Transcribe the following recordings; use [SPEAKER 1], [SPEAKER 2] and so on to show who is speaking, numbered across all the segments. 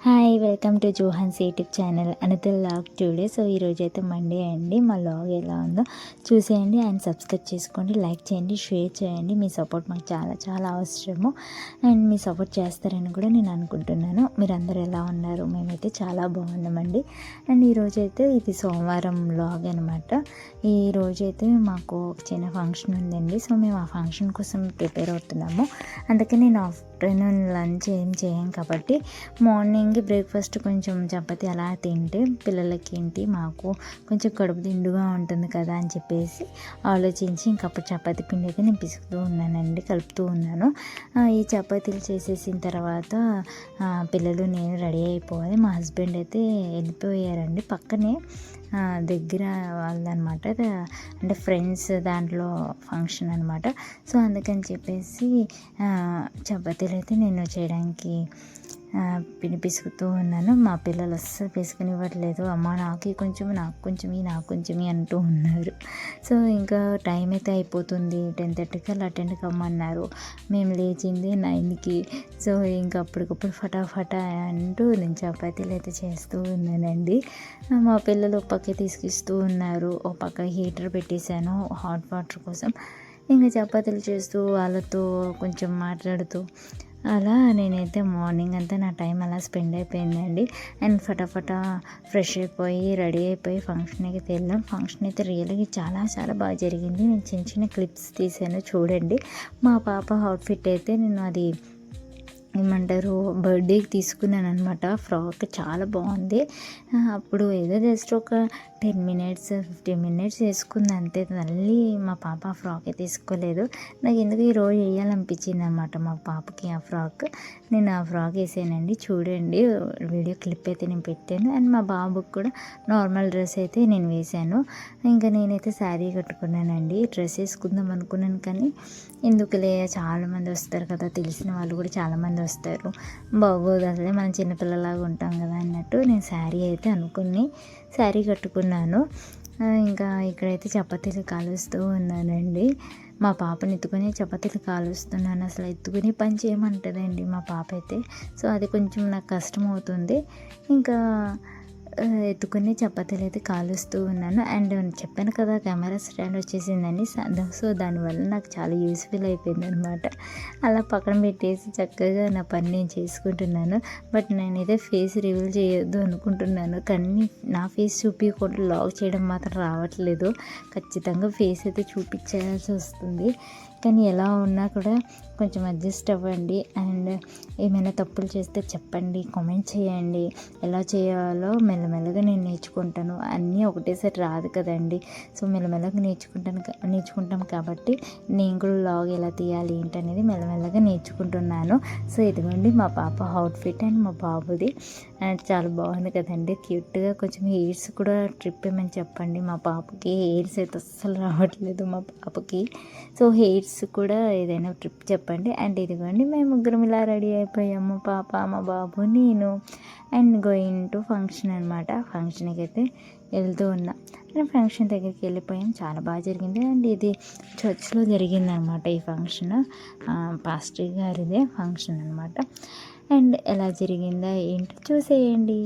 [SPEAKER 1] Hi welcome to జోహాన్స్ YouTube channel another vlog today. So ఈరోజు అయితే Monday అండి. మా వ్లాగ్ ఎలా ఉందో చూసేయండి అండ్ సబ్స్క్రైబ్ చేసుకోండి, లైక్ చేయండి, షేర్ చేయండి. మీ సపోర్ట్ మాకు చాలా చాలా అవసరము అండ్ మీ సపోర్ట్ చేస్తారని కూడా నేను అనుకుంటున్నాను. మీరు అందరూ ఎలా ఉన్నారు? మేమైతే చాలా బాగున్నామండి. అండ్ ఈరోజైతే ఇది సోమవారం వ్లాగ్ అనమాట. ఈరోజైతే మాకు ఒక చిన్న ఫంక్షన్ ఉందండి. సో మేము ఆ ఫంక్షన్ కోసం ప్రిపేర్ అవుతున్నాము. అందుకే నేను ఆఫ్టర్నూన్ లంచ్ ఏం చేయం కాబట్టి మార్నింగ్ బ్రేక్ఫాస్ట్ కొంచెం చపాతి అలా తింటే పిల్లలకి ఏంటి మాకు కొంచెం కడుపు దిండుగా ఉంటుంది కదా అని చెప్పేసి ఆలోచించి ఇంకప్పుడు చపాతీ పిండి అయితే నేను పిసుకుతూ ఉన్నానండి, కలుపుతూ ఉన్నాను. ఈ చపాతీలు చేసేసిన తర్వాత పిల్లలు నేను రెడీ అయిపోవాలి. మా హస్బెండ్ అయితే వెళ్ళిపోయారండి, పక్కనే దగ్గర వాళ్ళదనమాట, అంటే ఫ్రెండ్స్ దాంట్లో ఫంక్షన్ అనమాట. సో అందుకని చెప్పేసి చపాతీలు అయితే నేను చేయడానికి పిండి పిసుకుతూ ఉన్నాను. మా పిల్లలు అస్సలు పిసుకునివ్వట్లేదు. అమ్మ నాకు కొంచెం అంటూ ఉన్నారు. సో ఇంకా టైం అయితే అయిపోతుంది, 10:30 అలా అటెండ్ కమ్మన్నారు. మేము లేచింది 9కి. సో ఇంకా అప్పటికప్పుడు ఫటాఫటా అంటూ నేను చపాతీలు అయితే చేస్తూ ఉన్నానండి. మా పిల్లలు ఒక పక్క తీసుకిస్తూ ఉన్నారు, ఒక పక్క హీటర్ పెట్టేశాను హాట్ వాటర్ కోసం. ఇంకా చపాతీలు చేస్తూ వాళ్ళతో కొంచెం మాట్లాడుతూ అలా నేనైతే మార్నింగ్ అంతా నా టైం అలా స్పెండ్ అయిపోయిందండి. అండ్ ఫటాఫటా ఫ్రెష్ అయిపోయి రెడీ అయిపోయి ఫంక్షన్కి వెళ్ళాం. ఫంక్షన్ అయితే రియల్గా చాలా చాలా బాగా జరిగింది. నేను చిన్న చిన్న క్లిప్స్ తీసాను చూడండి. మా పాప అవుట్ఫిట్ అయితే నేను అది ఏమంటారు బర్త్డేకి తీసుకున్నాను అనమాట. ఫ్రాక్ చాలా బాగుంది. అప్పుడు ఏదో జస్ట్ ఒక 10 minutes 15 minutes వేసుకుంది అంతే. మళ్ళీ మా పాప ఆ ఫ్రాకే తీసుకోలేదు. నాకు ఎందుకు ఈరోజు వేయాలనిపించింది అనమాట మా పాపకి ఆ ఫ్రాక్. నేను ఆ ఫ్రాక్ వేసానండి, చూడండి వీడియో క్లిప్ అయితే నేను పెట్టాను. అండ్ మా బాబుకి కూడా నార్మల్ డ్రెస్ అయితే నేను వేశాను. ఇంకా నేనైతే శారీ కట్టుకున్నానండి. డ్రెస్ వేసుకుందాం అనుకున్నాను కానీ ఎందుకులే, చాలామంది వస్తారు కదా, తెలిసిన వాళ్ళు కూడా చాలామంది వస్తారు, బాగోదు అసలే మనం చిన్నపిల్లలాగా ఉంటాం కదా అన్నట్టు నేను శారీ అయితే అనుకుని శారీ కట్టుకున్నాను. ఇంకా ఇక్కడైతే చపాతీలు కాలుస్తూ ఉన్నానండి. మా పాపని ఎత్తుకొని చపాతీలు కాలుస్తున్నాను. అసలు ఎత్తుకుని పని చేయమంటుందండి మా పాప అయితే. సో అది కొంచెం నాకు కష్టం అవుతుంది. ఇంకా ఎత్తుకుని చపాతీలు అయితే కాలుస్తూ ఉన్నాను. అండ్ చెప్పాను కదా కెమెరా స్టాండ్ వచ్చేసిందని, సో దానివల్ల నాకు చాలా యూస్ఫుల్ అయిపోయింది అనమాట. అలా పక్కన పెట్టేసి చక్కగా నా పని నేను చేసుకుంటున్నాను. బట్ నేనైతే ఫేస్ రివీల్ చేయొద్దు అనుకుంటున్నాను, కానీ నా ఫేస్ చూపించకుండా లాగ్ చేయడం మాత్రం రావట్లేదు. ఖచ్చితంగా ఫేస్ అయితే చూపించాల్సి వస్తుంది. కానీ ఎలా ఉన్నా కూడా కొంచెం అడ్జస్ట్ అవ్వండి. అండ్ ఏమైనా తప్పులు చేస్తే చెప్పండి, కామెంట్ చేయండి. ఎలా చేయాలో మెల్లమెల్లగా నేను నేర్చుకుంటాను. అన్నీ ఒకటేసారి రాదు కదండి. సో మెల్లమెల్లగా నేర్చుకుంటాం కాబట్టి నేను కూడా వ్లాగ్ ఎలా తీయాలి ఏంటనేది మెల్లమెల్లగా నేర్చుకుంటున్నాను. సో ఇదిగోండి మా పాప అవుట్ఫిట్ అండ్ మా బాబుది. అండ్ చాలా బాగుంది కదండి, క్యూట్గా. కొంచెం హెయిర్స్ కూడా ట్రిప్ ఏమని చెప్పండి. మా పాపకి హెయిర్స్ అయితే అస్సలు రావట్లేదు మా పాపకి. సో హెయిర్స్ కూడా ఏదైనా ట్రిప్ చెప్పండి. అండ్ ఇదిగోండి మేము ముగ్గురం ఇలా రెడీ అయిపోయాము, పాప, మా బాబు, నేను. అండ్ గోయింగ్ టు ఫంక్షన్ అనమాట. ఫంక్షన్కి అయితే వెళ్తూ ఉన్నా. అండ్ ఫంక్షన్ దగ్గరికి వెళ్ళిపోయాం, చాలా బాగా జరిగింది. అండ్ ఇది చర్చ్లో జరిగిందనమాట ఈ ఫంక్షన్. పాస్టర్ గారిదే ఫంక్షన్ అనమాట. అండ్ ఎలా జరిగిందా ఏంటో చూసేయండి.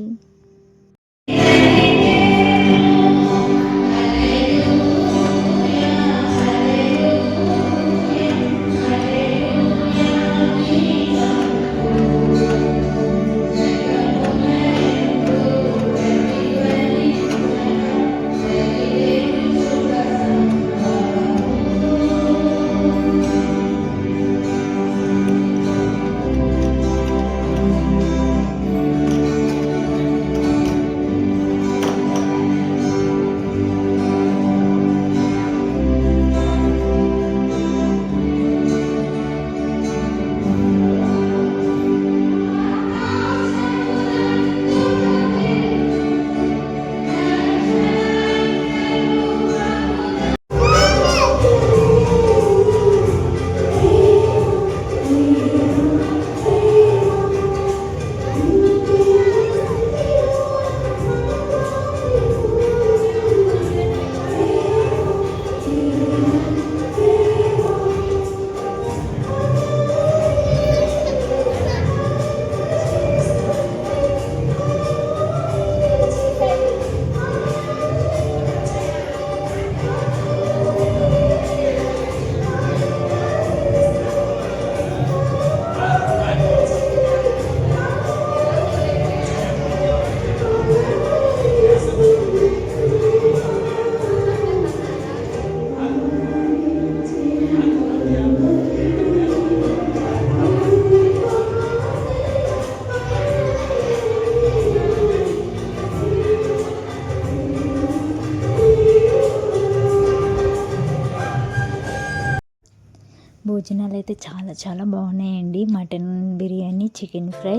[SPEAKER 1] భోజనాలు అయితే చాలా చాలా బాగున్నాయండి. మటన్ బిర్యానీ, చికెన్ ఫ్రై,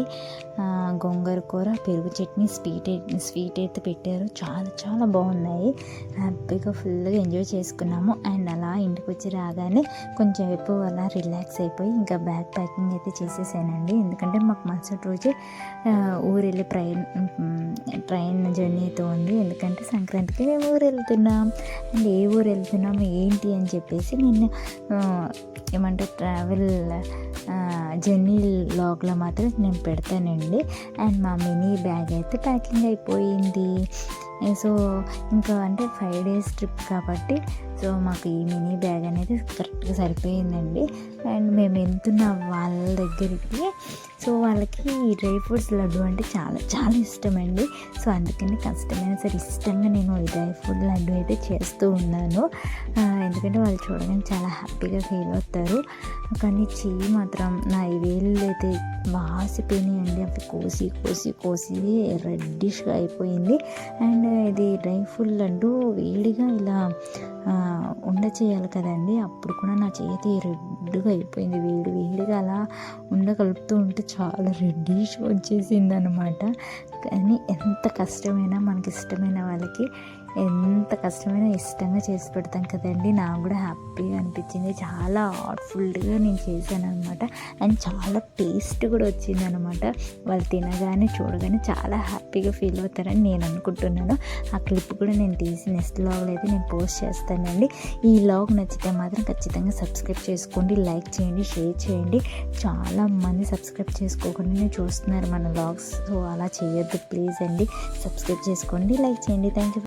[SPEAKER 1] గోంగూర కూర, పెరుగు చట్నీ, స్వీట్ అయితే పెట్టారు. చాలా చాలా బాగున్నాయి. హ్యాపీగా ఫుల్గా ఎంజాయ్ చేసుకున్నాము. అండ్ అలా ఇంటికి వచ్చి రాగానే కొంచెం ఎక్కువ అలా రిలాక్స్ అయిపోయి ఇంకా బ్యాగ్ ప్యాకింగ్ అయితే చేసేసానండి. ఎందుకంటే మాకు మరుసటి రోజే ఊరు వెళ్ళి ట్రైన్ జర్నీ అయితే ఉంది. ఎందుకంటే సంక్రాంతికి మేము ఊరు వెళ్తున్నాం. అండ్ ఏ ఊరు వెళ్తున్నాము ఏంటి అని చెప్పేసి నేను ఏమంటారు ట్రావెల్ జర్నీ లాగ్లో మాత్రం నేను పెడతానండి. అండ్ మా మినీ బ్యాగ్ అయితే ప్యాకింగ్ అయిపోయింది. సో ఇంకా అంటే 5 days ట్రిప్ కాబట్టి సో మాకు ఈ మినీ బ్యాగ్ అనేది కరెక్ట్గా సరిపోయిందండి. అండ్ మేము వెళ్తున్న వాళ్ళ దగ్గరికి సో వాళ్ళకి డ్రై ఫ్రూట్స్ లడ్డు అంటే చాలా చాలా ఇష్టం అండి. సో అందుకని కష్టమైనా సరే ఇష్టంగా నేను ఈ డ్రై ఫ్రూట్ లడ్డు అయితే చేస్తూ ఉన్నాను. ఎందుకంటే వాళ్ళు చూడగానే చాలా హ్యాపీగా ఫీల్ అవుతారు. కానీ చెయ్యి మాత్రం నా వేళ్ళు అయితే వాసిపోయినాయండి. అవి కోసి కోసి కోసి రెడ్డిష్గా అయిపోయింది. అండ్ ఇది డ్రై ఫ్రూట్ లడ్డు వేడిగా ఇలా ఉండ చేయాలి కదండి, అప్పుడు కూడా నా చేతి రెడ్గా అయిపోయింది. వేడిగా అలా ఉండ కలుపుతూ ఉంటే చాలా రెడ్డిష్గా వచ్చేసింది అనమాట. కానీ ఎంత కష్టమైనా మనకి ఇష్టమైన వాళ్ళకి ఎంత కష్టమైనా ఇష్టంగా చేసి పెడతాం కదండి. నాకు కూడా హ్యాపీగా అనిపించింది. చాలా హార్ట్ఫుల్గా నేను చేశాను అనమాట. అండ్ చాలా టేస్ట్ కూడా వచ్చింది అనమాట. వాళ్ళు తినగానే చూడగానే చాలా హ్యాపీగా ఫీల్ అవుతారని నేను అనుకుంటున్నాను. ఆ క్లిప్ కూడా నేను తీసి నెక్స్ట్ వ్లాగ్లో అయితే నేను పోస్ట్ చేస్తానండి. ఈ వ్లాగ్ నచ్చితే మాత్రం ఖచ్చితంగా సబ్స్క్రైబ్ చేసుకోండి, లైక్ చేయండి, షేర్ చేయండి. చాలామంది సబ్స్క్రైబ్ చేసుకోకుండానే చూస్తున్నారు మన వ్లాగ్స్. సో అలా చేయొద్దు ప్లీజ్ అండి. సబ్స్క్రైబ్ చేసుకోండి, లైక్ చేయండి. Thank you.